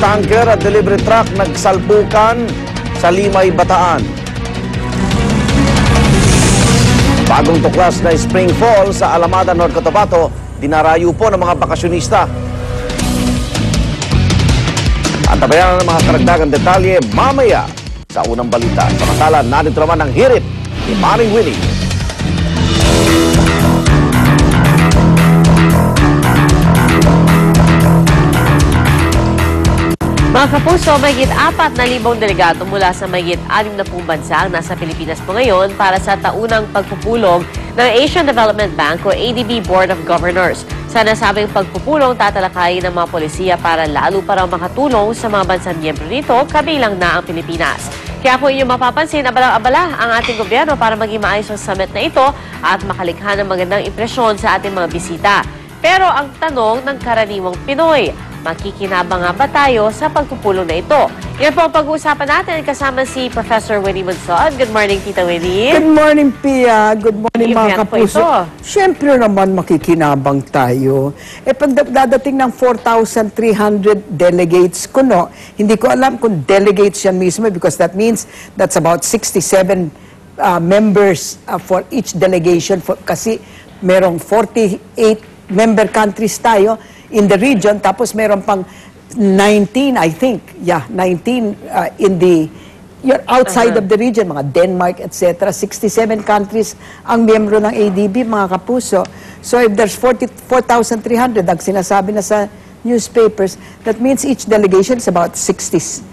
tanker at delivery truck nagsalpukan sa Limay, Bataan. Bagong tuklas na spring fall sa Alamada, North Cotabato, dinarayo po ng mga bakasyonista. Antabayan ng mga karagdagang detalye mamaya sa unang balita. Samantala, narito naman ang hirit ni Maring Winnie. Mga kapuso, mahigit 4,000 delegato mula sa mahigit 60 bansa ang nasa Pilipinas po ngayon para sa taunang pagpupulong ng Asian Development Bank o ADB Board of Governors. Sa nasabing pagpupulong, tatalakayin ng mga polisiya para lalo pa raw makatulong sa mga bansang miyembro nito, kabilang na ang Pilipinas. Kaya kung inyong mapapansin, abalang-abala ang ating gobyerno para maging maayos ang summit na ito at makalikha ng magandang impresyon sa ating mga bisita. Pero ang tanong ng karaniwang Pinoy, makikinabang nga ba tayo sa pagpupulong na ito? Yan po ang pag-uusapan natin kasama si Professor Winnie Monsod. Good morning, Tita Winnie. Good morning, Pia. Good morning, mga kapuso. Siyempre naman makikinabang tayo. Pag dadating ng 4,300 delegates kuno, hindi ko alam kung delegates yan mismo because that means that's about 67 members for each delegation kasi merong 48 member countries tayo in the region, tapos meron pang 19, I think, 19 in the outside of the region, mga Denmark, etc. 67 countries ang miyembro ng ADB, mga kapuso. So if there's 4,300, ang sinasabi na sa newspapers, that means each delegation is about 67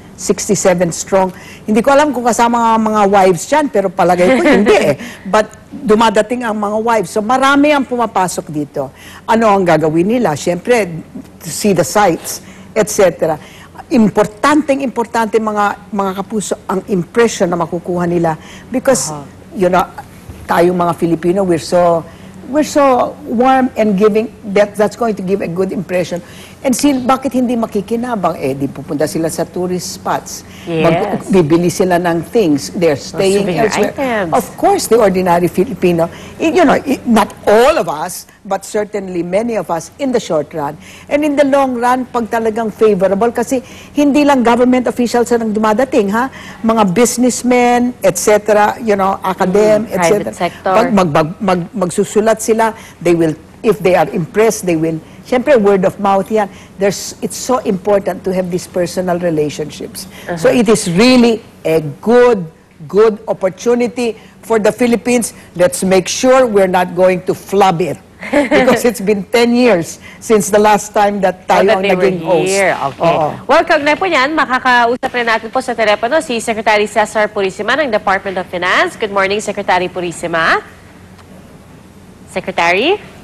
strong. Hindi ko alam kung kasama mga wives dyan, pero palagay ko hindi eh. But dumadating ang mga wives. So marami ang pumapasok dito. Ano ang gagawin nila? Siyempre, to see the sights, etc. Importante mga kapuso ang impression na makukuha nila because you know, tayong mga Filipino, we're so warm and giving, that's going to give a good impression. And bakit hindi makikinabang? Di pupunta sila sa tourist spots. Yes. Bibili sila ng things. They're staying elsewhere. Items. Of course, the ordinary Filipino, you know, not all of us, but certainly many of us in the short run. And in the long run, pag talagang favorable, kasi hindi lang government officials ang dumadating, ha? Mga businessmen, etc., you know, Private etc. sector. Pag magsusulat sila, they will, if they are impressed, they will. Siyempre, word of mouth yan. It's so important to have these personal relationships. So it is really a good opportunity for the Philippines. Let's make sure we're not going to flub it. Because it's been 10 years since the last time that tayo ang naging host. Okay. Welcome na po yan. Makakausap na natin po sa telepono si Secretary Cesar Purisima ng Department of Finance. Good morning, Secretary Purisima. Secretary?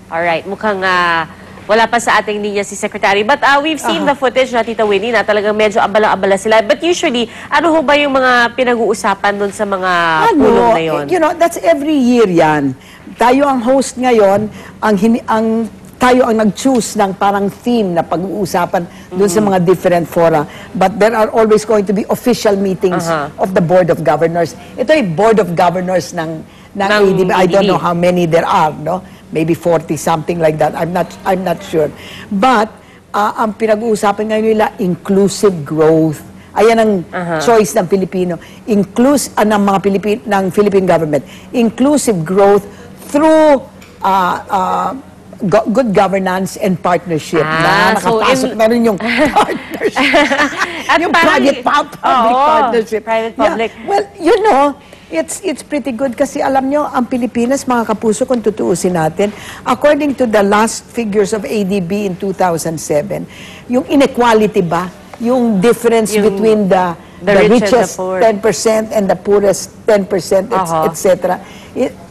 Alright, mukhang wala pa sa ating linya si Secretary. But we've seen the footage na Tita Winnie na talagang medyo abala-abala sila. But usually, ano ho ba yung mga pinag-uusapan dun sa mga pulong na yun? You know, that's every year yan. Tayo ang host ngayon, tayo ang nag-choose ng parang theme na pag-uusapan dun sa mga different fora. But there are always going to be official meetings of the Board of Governors. Ito ay Board of Governors ng ADB. I don't know how many there are, no? Maybe 40, something like that. I'm not sure. But ang pinag-uusapan ngayon nila, inclusive growth. Ayan ang choice ng Pilipino. Ng mga Philippine government. Inclusive growth through good governance and partnership. Nakapasok na rin yung partnership. Yung private-public partnership. Private-public. Yeah. Well, you know, it's pretty good kasi alam nyo, ang Pilipinas, mga kapuso, kung tutuusin natin, according to the last figures of ADB in 2007, yung inequality ba, yung difference between the richest 10% and the poorest 10%, etc.,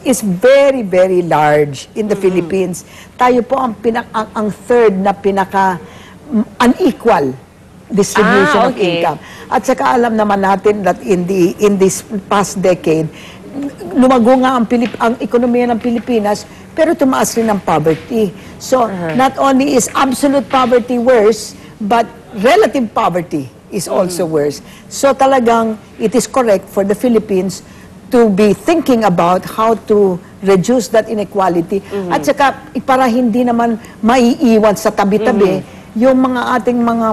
is very, very large in the Philippines. Tayo po ang third na pinaka-unequal distribution of income. At saka alam naman natin that in this past decade, lumago nga ang ekonomiya ng Pilipinas, pero tumaas rin ang poverty. So, not only is absolute poverty worse, but relative poverty is also worse. So talagang it is correct for the Philippines to be thinking about how to reduce that inequality. At saka, para hindi naman maiiwan sa tabi-tabi yung mga ating mga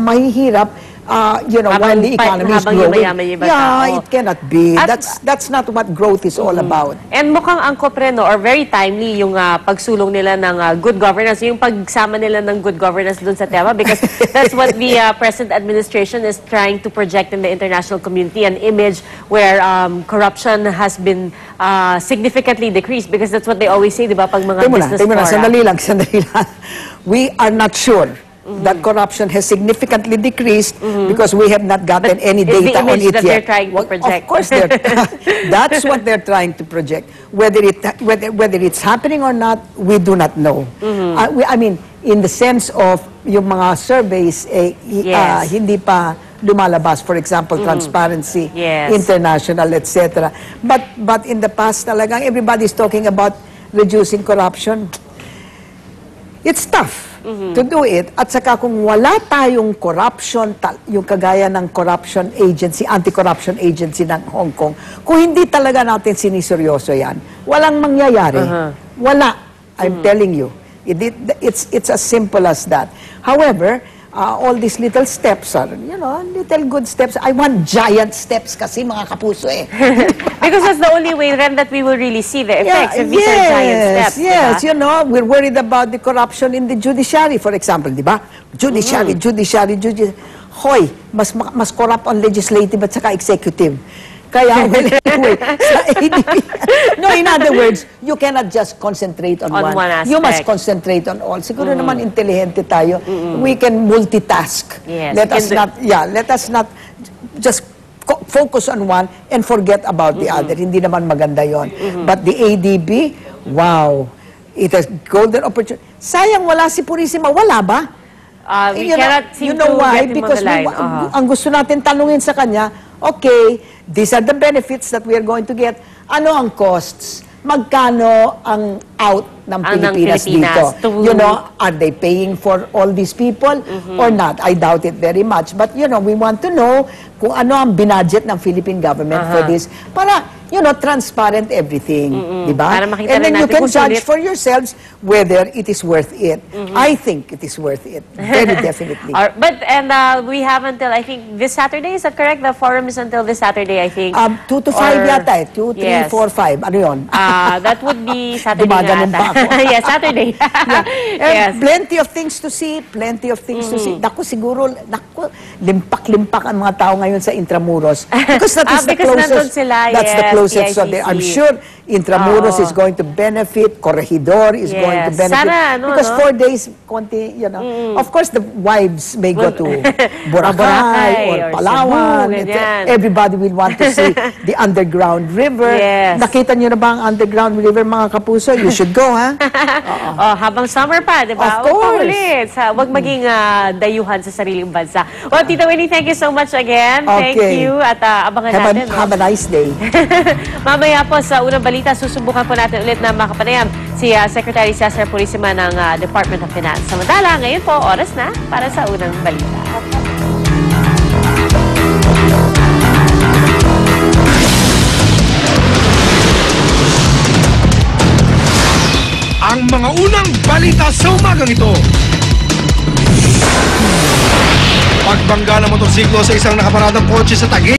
mahihirap, while the economy is habang growing. yumayaman yung iba tao. It cannot be. At- That's not what growth is all about. And mukhang angkop rin, no, or very timely yung pagsulong nila ng good governance, yung pagsama nila ng good governance dun sa tema, because that's what the present administration is trying to project in the international community, an image where corruption has been significantly decreased, because that's what they always say, di ba, pag mga business fora. Sandali lang. We are not sure that corruption has significantly decreased because we have not gotten any data on it that yet. they're trying to project. Of course, that's what they're trying to project. Whether it's happening or not, we do not know. I mean, in the sense of yung mga surveys, Yes. hindi pa lumalabas. For example, Transparency Yes. International, etc. But in the past, talagang everybody's talking about reducing corruption. It's tough to do it. At saka kung wala tayong corruption, yung kagaya ng corruption agency, anti-corruption agency ng Hong Kong, kung hindi talaga natin siniseryoso yan, walang mangyayari. Wala. I'm telling you. It's as simple as that. However, all these little steps are, little good steps. I want giant steps kasi, mga kapuso eh. Because that's the only way then that we will really see the effects if these are giant steps. Yes, we're worried about the corruption in the judiciary, for example, di ba? Judiciary. Hoy, mas corrupt ang legislative at saka executive. Kaya, well, anyway, sa ADB, in other words, you cannot just concentrate on one. aspect. You must concentrate on all. Siguro naman intelihente tayo. We can multitask. Yes, Let us not just focus on one and forget about the other. Hindi naman maganda yon. But the ADB, wow, it has golden opportunity. Sayang wala si Purisima. Wala ba? We cannot seem to why? get him on Because the line. ang gusto natin tanungin sa kanya, okay, these are the benefits that we are going to get. Ano ang costs? Magkano ang out ng Pilipinas dito? Are they paying for all these people or not? I doubt it very much. But, we want to know kung ano ang binudget ng Philippine government for this. Para, transparent everything. Diba? Para makita And then rin you natin can kung judge sulit. for yourselves whether it is worth it. I think it is worth it. Very definitely. We have until, I think, this Saturday, is that correct? The forum is until this Saturday, I think. 2 to 5 yata eh. 2, 3, Yes. 4, 5. Ano yun? That would be Saturday Gumaganon nga pa ata. ako. Yes, Saturday. Yes. Plenty of things to see. Plenty of things to see. Naku, siguro, limpak-limpak ang mga tao ngayon sa Intramuros. Because that is the because nandun closest. sila, That's the yes, closest. So PICC. I'm sure Intramuros is going to benefit. Corregidor is going to Yes. benefit. Sana, because 4 days, konti, Of course, the wives may go to Boracay or or Palawan. Cebu, ganyan. Everybody will want to see the underground river. Yes. Nakita niyo na ba ang underground river, mga kapuso? You should go, ha? Habang summer pa, di ba? Of course. Huwag maging dayuhan sa sariling bansa. Well, Tita Winnie, thank you so much again. Thank Okay. you. At abangan natin. Have a nice day. Mamaya po sa unang balita, susubukan po natin ulit na makapanayam si Secretary Cesar Purisima ng Department of Finance. Samantala, ngayon po, oras na para sa unang balita. Ang mga unang balita sa umagang ito. Pagbangga ng motorsiklo sa isang nakaparadang kotse sa Taguig.